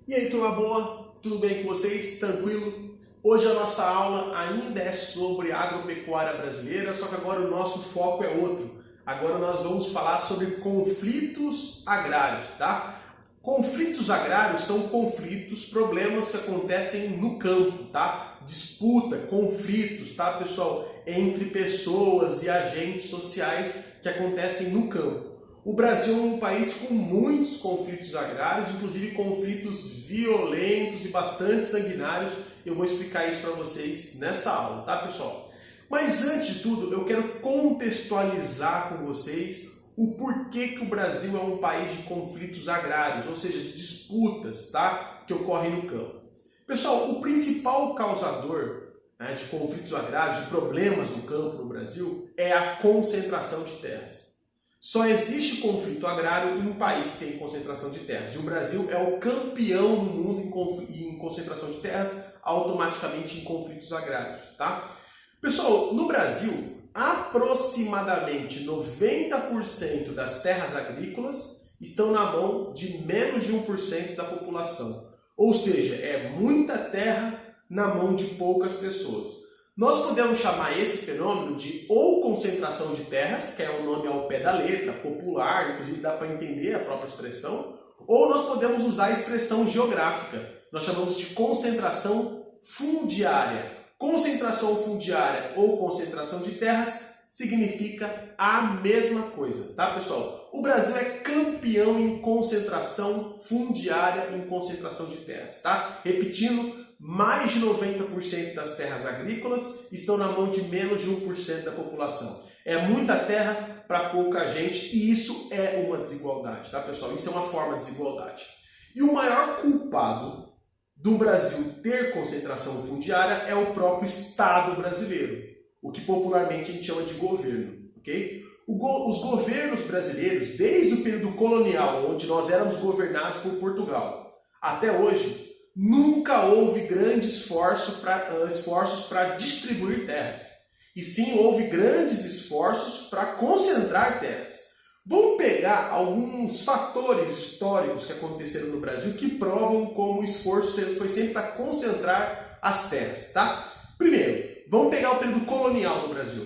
E aí, turma boa? Tudo bem com vocês? Tranquilo? Hoje a nossa aula ainda é sobre agropecuária brasileira, só que agora o nosso foco é outro. Agora nós vamos falar sobre conflitos agrários, tá? Conflitos agrários são conflitos, problemas que acontecem no campo, tá? Disputa, conflitos, tá, pessoal? Entre pessoas e agentes sociais que acontecem no campo. O Brasil é um país com muitos conflitos agrários, inclusive conflitos violentos e bastante sanguinários. Eu vou explicar isso para vocês nessa aula, tá, pessoal? Mas antes de tudo, eu quero contextualizar com vocês o porquê que o Brasil é um país de conflitos agrários, ou seja, de disputas, tá, que ocorrem no campo. Pessoal, o principal causador, né, de conflitos agrários, de problemas no campo no Brasil, é a concentração de terras. Só existe conflito agrário em um país que tem concentração de terras. E o Brasil é o campeão no mundo em concentração de terras, automaticamente em conflitos agrários, tá? Pessoal, no Brasil, aproximadamente 90% das terras agrícolas estão na mão de menos de 1% da população. Ou seja, é muita terra na mão de poucas pessoas. Nós podemos chamar esse fenômeno de ou concentração de terras, que é um nome ao pé da letra, popular, inclusive dá para entender a própria expressão, ou nós podemos usar a expressão geográfica. Nós chamamos de concentração fundiária. Concentração fundiária ou concentração de terras significa a mesma coisa, tá, pessoal? O Brasil é campeão em concentração fundiária, em concentração de terras, tá? Repetindo, mais de 90% das terras agrícolas estão na mão de menos de 1% da população. É muita terra para pouca gente e isso é uma desigualdade, tá, pessoal? Isso é uma forma de desigualdade. E o maior culpado do Brasil ter concentração fundiária é o próprio Estado brasileiro, o que popularmente a gente chama de governo, ok? Os governos brasileiros, desde o período colonial, onde nós éramos governados por Portugal, até hoje, nunca houve grandes esforços para distribuir terras. E sim, houve grandes esforços para concentrar terras. Vamos pegar alguns fatores históricos que aconteceram no Brasil que provam como o esforço foi sempre para concentrar as terras, tá? Primeiro, vamos pegar o período colonial no Brasil.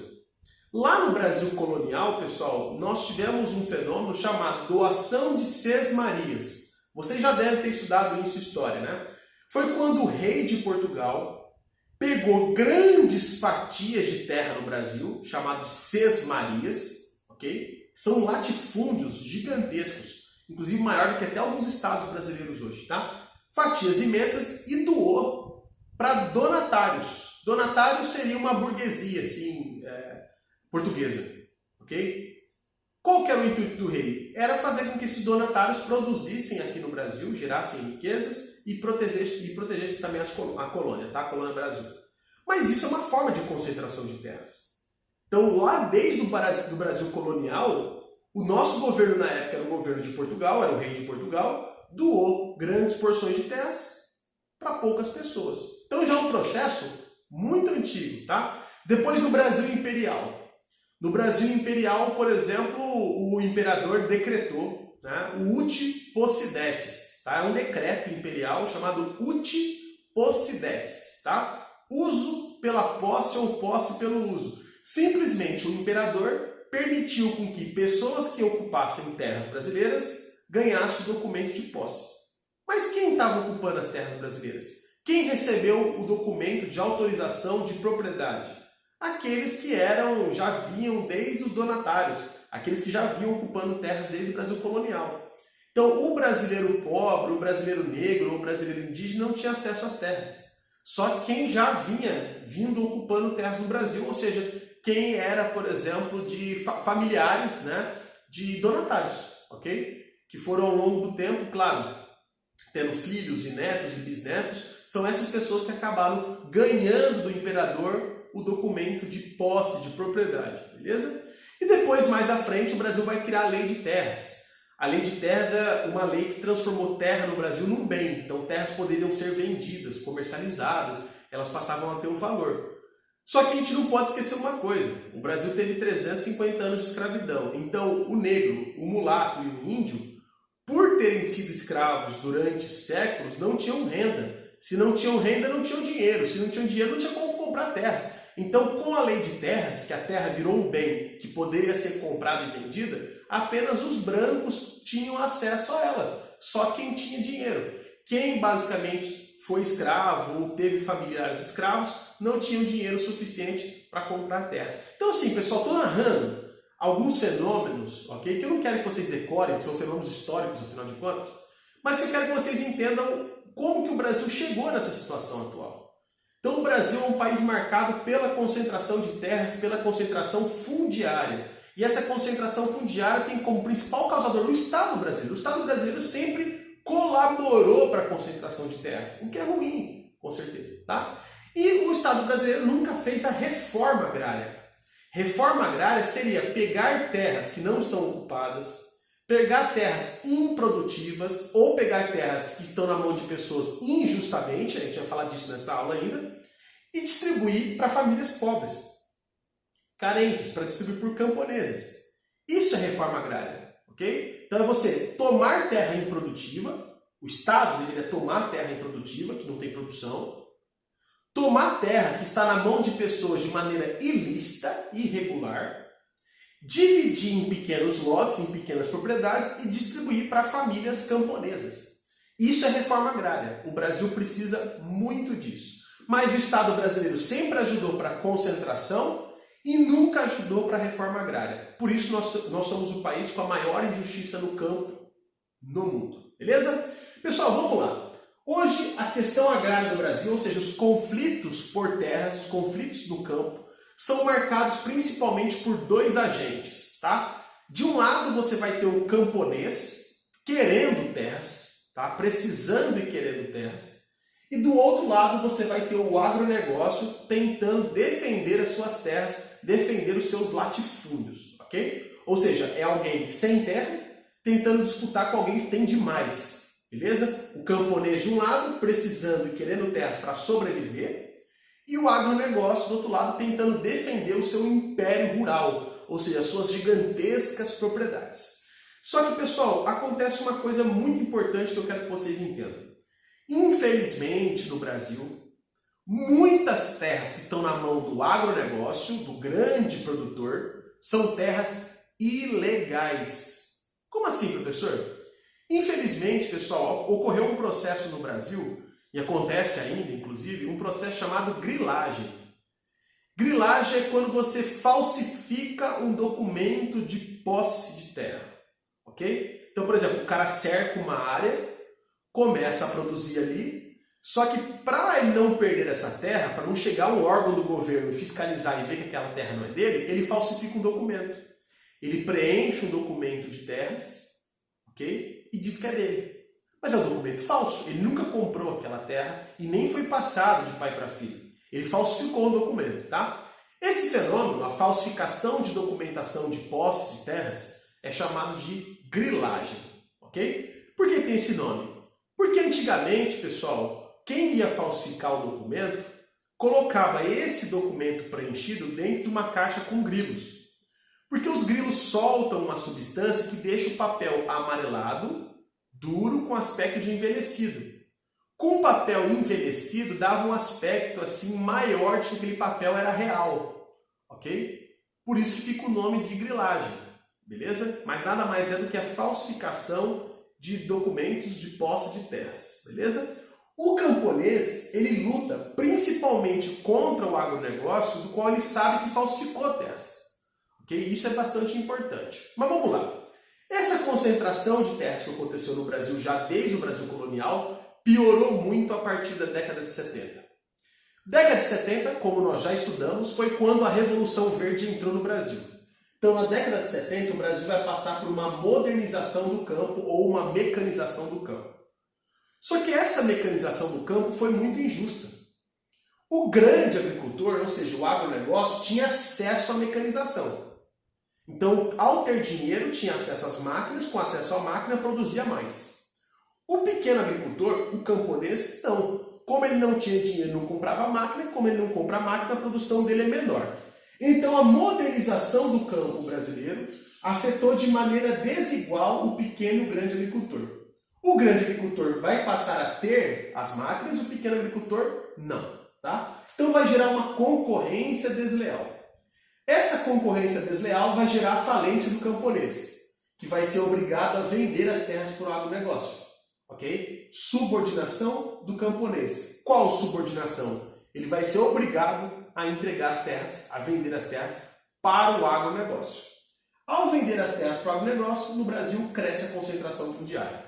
Lá no Brasil colonial, pessoal, nós tivemos um fenômeno chamado doação de sesmarias. Vocês já devem ter estudado isso em história, né? Foi quando o rei de Portugal pegou grandes fatias de terra no Brasil, chamadas de sesmarias, ok? São latifúndios gigantescos, inclusive maior do que até alguns estados brasileiros hoje, tá? Fatias imensas e doou para donatários. Donatários seria uma burguesia, assim, portuguesa, ok? Qual que era o intuito do rei? Era fazer com que esses donatários produzissem aqui no Brasil, gerassem riquezas e protegessem também a colônia, tá? A colônia Brasil. Mas isso é uma forma de concentração de terras. Então, lá desde o Brasil colonial, o nosso governo na época era o governo de Portugal, era o rei de Portugal, doou grandes porções de terras para poucas pessoas. Então já é um processo muito antigo, tá? Depois no Brasil imperial. No Brasil imperial, por exemplo, o imperador decretou, né, o Uti Possidetis, tá? É um decreto imperial chamado Uti Possidetis, tá? Uso pela posse ou posse pelo uso. Simplesmente o imperador permitiu com que pessoas que ocupassem terras brasileiras ganhassem o documento de posse. Mas quem estava ocupando as terras brasileiras? Quem recebeu o documento de autorização de propriedade? Aqueles que já vinham desde os donatários, aqueles que já vinham ocupando terras desde o Brasil colonial. Então, o brasileiro pobre, o brasileiro negro, o brasileiro indígena não tinha acesso às terras. Só quem já vinha vindo ocupando terras no Brasil, ou seja, quem era, por exemplo, de familiares, né, de donatários, ok? Que foram ao longo do tempo, claro, tendo filhos e netos e bisnetos, são essas pessoas que acabaram ganhando do imperador o documento de posse, de propriedade, beleza? E depois, mais à frente, o Brasil vai criar a Lei de Terras. A Lei de Terras é uma lei que transformou terra no Brasil num bem. Então, terras poderiam ser vendidas, comercializadas, elas passavam a ter um valor. Só que a gente não pode esquecer uma coisa. O Brasil teve 350 anos de escravidão. Então, o negro, o mulato e o índio por terem sido escravos durante séculos, não tinham renda. Se não tinham renda, não tinham dinheiro. Se não tinham dinheiro, não tinha como comprar terra. Então, com a lei de terras, que a terra virou um bem que poderia ser comprada e vendida, apenas os brancos tinham acesso a elas. Só quem tinha dinheiro. Quem basicamente foi escravo ou teve familiares escravos, não tinham dinheiro suficiente para comprar terras. Então, assim, pessoal, estou narrando alguns fenômenos, ok? Que eu não quero que vocês decorem, que são fenômenos históricos, afinal de contas, mas que eu quero que vocês entendam como que o Brasil chegou nessa situação atual. Então, o Brasil é um país marcado pela concentração de terras, pela concentração fundiária. E essa concentração fundiária tem como principal causador o Estado brasileiro. O Estado brasileiro sempre colaborou para a concentração de terras, o que é ruim, com certeza, tá? E o Estado brasileiro nunca fez a reforma agrária. Reforma agrária seria pegar terras que não estão ocupadas, pegar terras improdutivas ou pegar terras que estão na mão de pessoas injustamente, a gente vai falar disso nessa aula ainda, e distribuir para famílias pobres, carentes, para distribuir por camponeses. Isso é reforma agrária, ok? Então é você tomar terra improdutiva, o Estado deveria tomar terra improdutiva, que não tem produção, tomar terra que está na mão de pessoas de maneira ilícita, irregular, dividir em pequenos lotes, em pequenas propriedades e distribuir para famílias camponesas. Isso é reforma agrária. O Brasil precisa muito disso. Mas o Estado brasileiro sempre ajudou para a concentração e nunca ajudou para a reforma agrária. Por isso nós somos o país com a maior injustiça no campo no mundo. Beleza? Pessoal, vamos lá. Hoje, a questão agrária do Brasil, ou seja, os conflitos por terras, os conflitos no campo, são marcados principalmente por dois agentes, tá? De um lado, você vai ter o camponês querendo terras, tá? Precisando e querendo terras. E do outro lado, você vai ter o agronegócio tentando defender as suas terras, defender os seus latifúndios, ok? Ou seja, é alguém sem terra tentando disputar com alguém que tem demais. Beleza? O camponês de um lado, precisando e querendo terras para sobreviver, e o agronegócio do outro lado, tentando defender o seu império rural, ou seja, as suas gigantescas propriedades. Só que, pessoal, acontece uma coisa muito importante que eu quero que vocês entendam. Infelizmente, no Brasil, muitas terras que estão na mão do agronegócio, do grande produtor, são terras ilegais. Como assim, professor? Infelizmente, pessoal, ocorreu um processo no Brasil, e acontece ainda, inclusive, um processo chamado grilagem. Grilagem é quando você falsifica um documento de posse de terra, ok? Então, por exemplo, o cara cerca uma área, começa a produzir ali, só que para ele não perder essa terra, para não chegar um órgão do governo fiscalizar e ver que aquela terra não é dele, ele falsifica um documento. Ele preenche um documento de terras, ok? E diz que é dele. Mas é um documento falso. Ele nunca comprou aquela terra e nem foi passado de pai para filho. Ele falsificou um documento, tá? Esse fenômeno, a falsificação de documentação de posse de terras, é chamado de grilagem, ok? Por que tem esse nome? Porque antigamente, pessoal, quem ia falsificar o documento colocava esse documento preenchido dentro de uma caixa com grilos. Porque os grilos soltam uma substância que deixa o papel amarelado, duro, com aspecto de envelhecido. Com o papel envelhecido, dava um aspecto assim maior de que aquele papel era real, ok? Por isso que fica o nome de grilagem, beleza? Mas nada mais é do que a falsificação de documentos de posse de terras, beleza? O camponês, ele luta principalmente contra o agronegócio, do qual ele sabe que falsificou terras. Okay? Isso é bastante importante. Mas vamos lá. Essa concentração de terras que aconteceu no Brasil já desde o Brasil colonial piorou muito a partir da década de 70. Década de 70, como nós já estudamos, foi quando a Revolução Verde entrou no Brasil. Então, na década de 70, o Brasil vai passar por uma modernização do campo ou uma mecanização do campo. Só que essa mecanização do campo foi muito injusta. O grande agricultor, ou seja, o agronegócio, tinha acesso à mecanização. Então, ao ter dinheiro, tinha acesso às máquinas, com acesso à máquina, produzia mais. O pequeno agricultor, o camponês, não. Como ele não tinha dinheiro, não comprava máquina, como ele não compra máquina, a produção dele é menor. Então, a modernização do campo brasileiro afetou de maneira desigual o pequeno e o grande agricultor. O grande agricultor vai passar a ter as máquinas, o pequeno agricultor não, tá? Então vai gerar uma concorrência desleal. Essa concorrência desleal vai gerar a falência do camponês, que vai ser obrigado a vender as terras para o agronegócio, ok? Subordinação do camponês. Qual subordinação? Ele vai ser obrigado a entregar as terras, a vender as terras para o agronegócio. Ao vender as terras para o agronegócio, no Brasil cresce a concentração fundiária.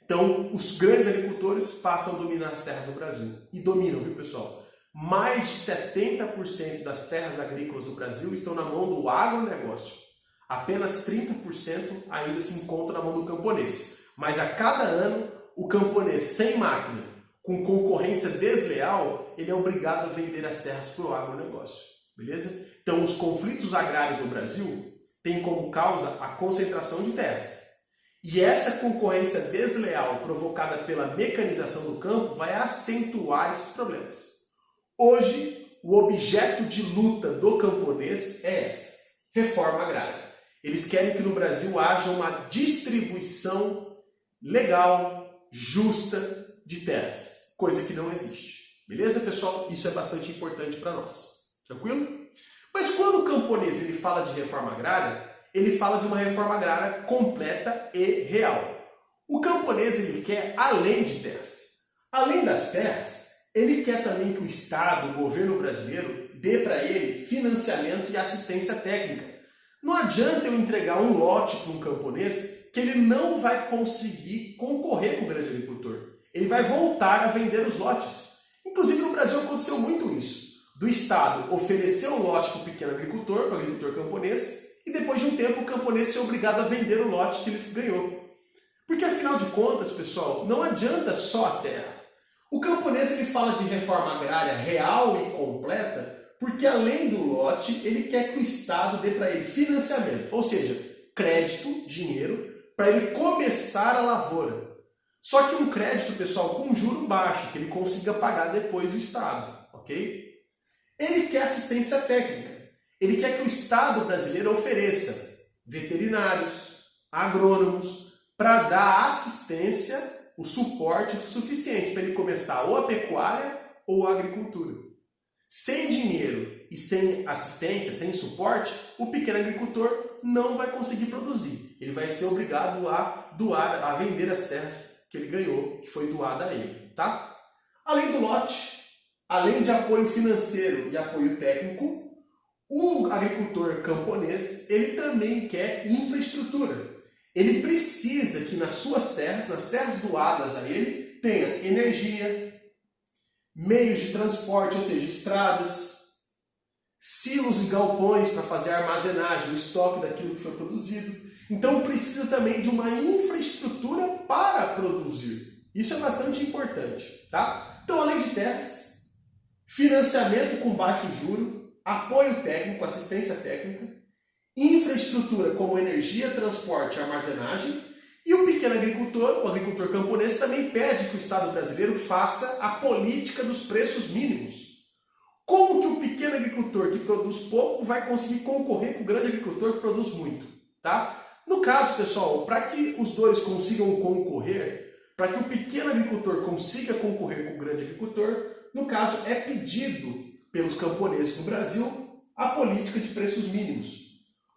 Então, os grandes agricultores passam a dominar as terras no Brasil. E dominam, viu, pessoal? Mais de 70% das terras agrícolas do Brasil estão na mão do agronegócio. Apenas 30% ainda se encontra na mão do camponês. Mas a cada ano, o camponês sem máquina, com concorrência desleal, ele é obrigado a vender as terras para o agronegócio. Beleza? Então, os conflitos agrários no Brasil têm como causa a concentração de terras. E essa concorrência desleal provocada pela mecanização do campo vai acentuar esses problemas. Hoje, o objeto de luta do camponês é essa: reforma agrária. Eles querem que no Brasil haja uma distribuição legal, justa de terras, coisa que não existe. Beleza, pessoal? Isso é bastante importante para nós. Tranquilo? Mas quando o camponês ele fala de reforma agrária, ele fala de uma reforma agrária completa e real. O camponês ele quer além de terras. Além das terras, ele quer também que o Estado, o governo brasileiro, dê para ele financiamento e assistência técnica. Não adianta eu entregar um lote para um camponês que ele não vai conseguir concorrer com o grande agricultor. Ele vai voltar a vender os lotes. Inclusive no Brasil aconteceu muito isso. Do Estado oferecer um lote para o pequeno agricultor, para o agricultor camponês, e depois de um tempo o camponês ser obrigado a vender o lote que ele ganhou. Porque afinal de contas, pessoal, não adianta só a terra. O camponês ele fala de reforma agrária real e completa porque além do lote, ele quer que o Estado dê para ele financiamento, ou seja, crédito, dinheiro, para ele começar a lavoura. Só que um crédito, pessoal, com juro baixo, que ele consiga pagar depois o Estado, ok? Ele quer assistência técnica. Ele quer que o Estado brasileiro ofereça veterinários, agrônomos, para dar assistência, o suporte suficiente para ele começar ou a pecuária ou a agricultura. Sem dinheiro e sem assistência, sem suporte, o pequeno agricultor não vai conseguir produzir. Ele vai ser obrigado a doar, a vender as terras que ele ganhou, que foi doada a ele, tá? Além do lote, além de apoio financeiro e apoio técnico, o agricultor camponês, ele também quer infraestrutura. Ele precisa que nas suas terras, nas terras doadas a ele, tenha energia, meios de transporte, ou seja, estradas, silos e galpões para fazer a armazenagem, o estoque daquilo que foi produzido. Então precisa também de uma infraestrutura para produzir. Isso é bastante importante, tá? Então, além de terras, financiamento com baixo juro, apoio técnico, assistência técnica, infraestrutura como energia, transporte e armazenagem, e o pequeno agricultor, o agricultor camponês, também pede que o Estado brasileiro faça a política dos preços mínimos. Como que o pequeno agricultor que produz pouco vai conseguir concorrer com o grande agricultor que produz muito? Tá? No caso, pessoal, para que os dois consigam concorrer, para que o pequeno agricultor consiga concorrer com o grande agricultor, no caso, é pedido pelos camponeses no Brasil a política de preços mínimos.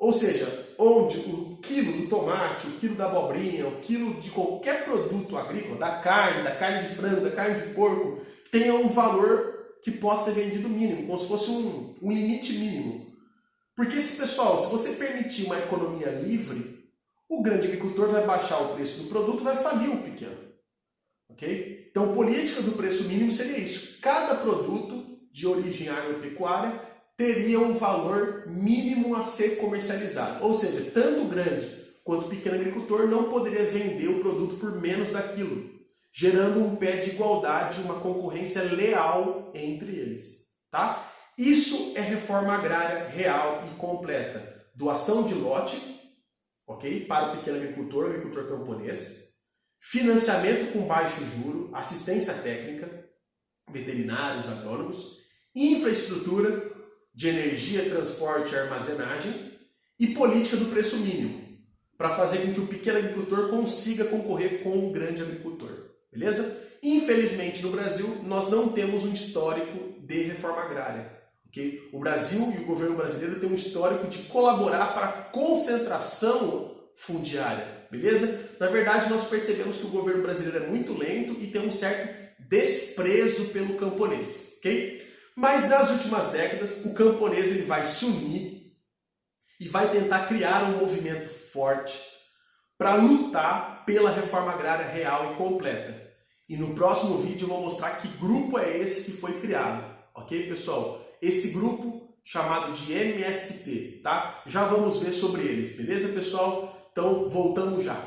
Ou seja, onde o quilo do tomate, o quilo da abobrinha, o quilo de qualquer produto agrícola, da carne de frango, da carne de porco, tenha um valor que possa ser vendido mínimo, como se fosse um limite mínimo. Porque, pessoal, se você permitir uma economia livre, o grande agricultor vai baixar o preço do produto e vai falir o pequeno. Ok? Então, política do preço mínimo seria isso. Cada produto de origem agropecuária teria um valor mínimo a ser comercializado. Ou seja, tanto o grande quanto o pequeno agricultor não poderia vender o produto por menos daquilo, gerando um pé de igualdade, uma concorrência leal entre eles. Tá? Isso é reforma agrária real e completa. Doação de lote, ok? Para o pequeno agricultor camponês, financiamento com baixo juro, assistência técnica, veterinários, agrônomos, infraestrutura de energia, transporte e armazenagem e política do preço mínimo, para fazer com que o pequeno agricultor consiga concorrer com o grande agricultor, beleza? Infelizmente, no Brasil, nós não temos um histórico de reforma agrária. Okay? O Brasil e o governo brasileiro têm um histórico de colaborar para a concentração fundiária, beleza? Na verdade, nós percebemos que o governo brasileiro é muito lento e tem um certo desprezo pelo camponês, ok? Mas nas últimas décadas, o camponês ele vai se unir e vai tentar criar um movimento forte para lutar pela reforma agrária real e completa. E no próximo vídeo eu vou mostrar que grupo é esse que foi criado, ok, pessoal? Esse grupo chamado de MST, tá? Já vamos ver sobre eles, beleza, pessoal? Então, voltamos já.